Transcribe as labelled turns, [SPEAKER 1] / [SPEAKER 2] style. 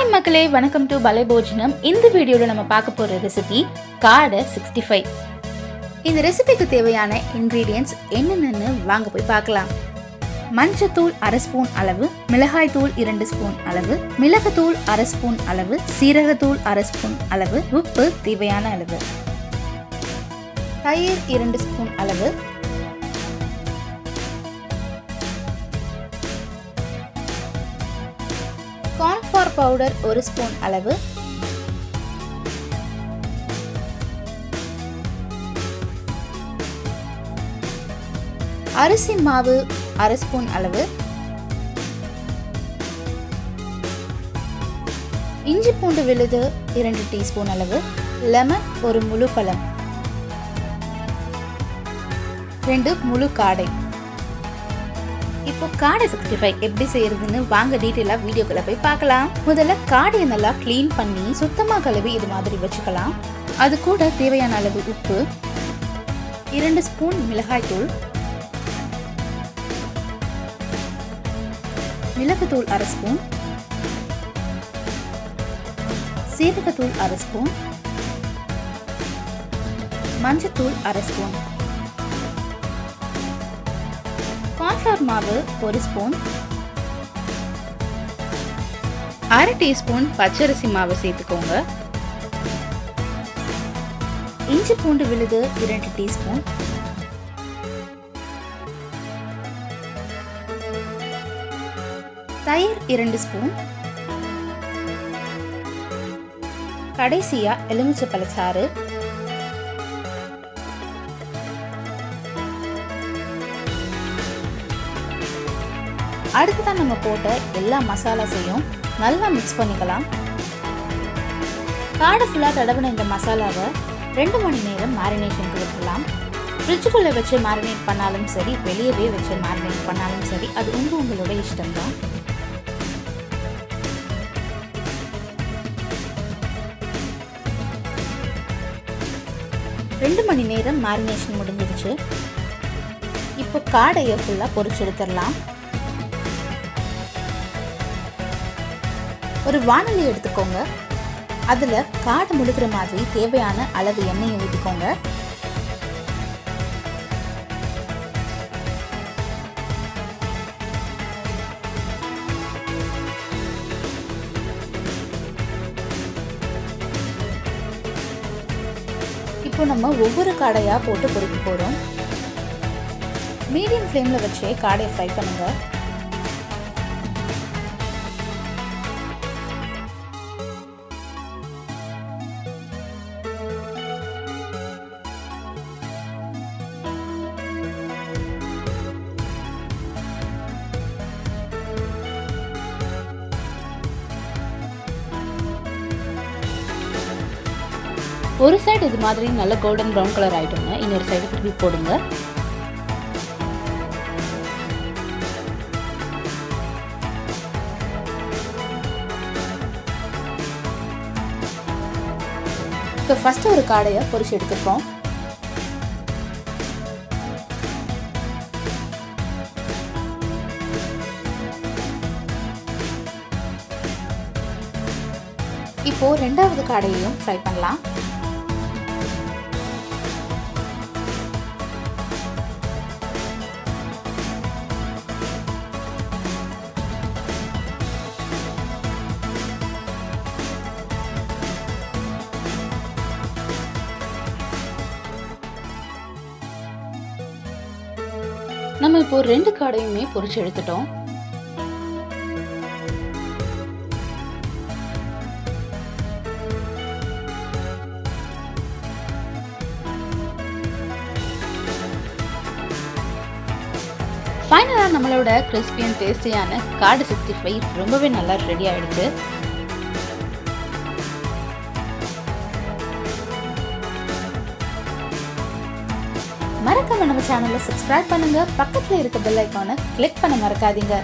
[SPEAKER 1] Hi மக்களே, வணக்கம் to பலே போஜனம். இந்த வீடியோவில் நம்ம பார்க்க போகிற ரெசிபி காடை 65. இந்த ரெசிபிக்கு தேவையான இன்க்ரீடியன்ட்ஸ் என்னென்னு வாங்க போய் பார்க்கலாம். மஞ்சத்தூள் 1/2 ஸ்பூன் அளவு, மிளகாய் தூள் 2 ஸ்பூன் அளவு, மிளகுத்தூள் 1/2 ஸ்பூன் அளவு, சீரகத்தூள் 1/2 ஸ்பூன் அளவு, உப்பு தேவையான அளவு, தயிர் 2 ஸ்பூன் அளவு, கார்ன்ஃப்ளவர் பவுடர் 1 ஸ்பூன் அளவு, அரிசி மாவு 1/2 ஸ்பூன் அளவு, இஞ்சி பூண்டு விழுது 2 டீஸ்பூன் அளவு, லெமன் 1 முழு பழம், 2 முழு காடை. இப்போ காடை 65 எப்படி செய்யறதுன்னு வாங்க டீட்டெயிலாக வீடியோக்குள்ள போய் பார்க்கலாம். முதல்ல காடையை நல்லா க்ளீன் பண்ணி சுத்தமாக கழுவி இது மாதிரி வச்சுக்கலாம். அது கூட தேவையான அளவு உப்பு, 2 ஸ்பூன் மிளகாய் தூள், மிளகுத்தூள் 1/2 ஸ்பூன், சீரகத்தூள் 1/2 ஸ்பூன், மஞ்சத்தூள் 1/2 ஸ்பூன், கார்ன்ஃப்ளவர் மாவு 1 ஸ்பூன், 1/2 டீஸ்பூன் பச்சரிசி மாவு சேர்த்துக்கோங்க, இஞ்சி பூண்டு விழுது 2 டீஸ்பூன், தயிர் 2 ஸ்பூன், கடைசியா எலுமிச்சை பழச்சாறு, அடுத்துதான் நம்ம போட்ட எல்லா மசாலாஸையும் நல்லா மிக்ஸ் பண்ணிக்கலாம். காடை ஃபுல்லாக தடவின இந்த மசாலாவை 2 மணி நேரம் மேரினேஷனுக்கு விட்டுடலாம். ஃப்ரிட்ஜுக்குள்ளே வச்சு மேரினேட் பண்ணாலும் சரி, வெளியவே வச்சு மேரினேட் பண்ணாலும் சரி, அது உங்களோட இஷ்டம்தான். ரெண்டு மணி நேரம் மேரினேஷன் முடிஞ்சிருச்சு. இப்போ காடையை ஃபுல்லாக பொரிச்சு எடுத்துடலாம். ஒரு வாணலி எடுத்துக்கோங்க. அதில் காடை முழுகிற மாதிரி தேவையான அளவு எண்ணெயை ஊற்றிக்கோங்க. இப்போ நம்ம ஒவ்வொரு காடையாக போட்டு பொரிக்க போகிறோம். மீடியம் ஃப்ளேமில் வச்சே காடையை ஃப்ரை பண்ணுங்க. ஒரு சைடு இது மாதிரி நல்ல கோல்டன் ப்ரௌன் கலர் ஆயிடுங்க. இன்னொரு சைடு திருப்பி போடுங்க. இப்போ ஃபர்ஸ்ட் ஒரு காடையை பொரிச்சு எடுத்துப்போம். இப்போ ரெண்டாவது காடையையும் ஃப்ரை பண்ணலாம். நம்ம இப்போ 2 காடையுமே பொரிச்சு எடுத்துட்டோம். ஃபைனலாக நம்மளோட கிறிஸ்பி அண்ட் டேஸ்டியான காடை 65 ரொம்பவே நல்லா ரெடி ஆயிடுச்சு. மறக்காம நம்ம சேனலை சப்ஸ்கிரைப் பண்ணுங்க. பக்கத்துல இருக்க பெல் ஐகானை கிளிக் பண்ண மறக்காதீங்க.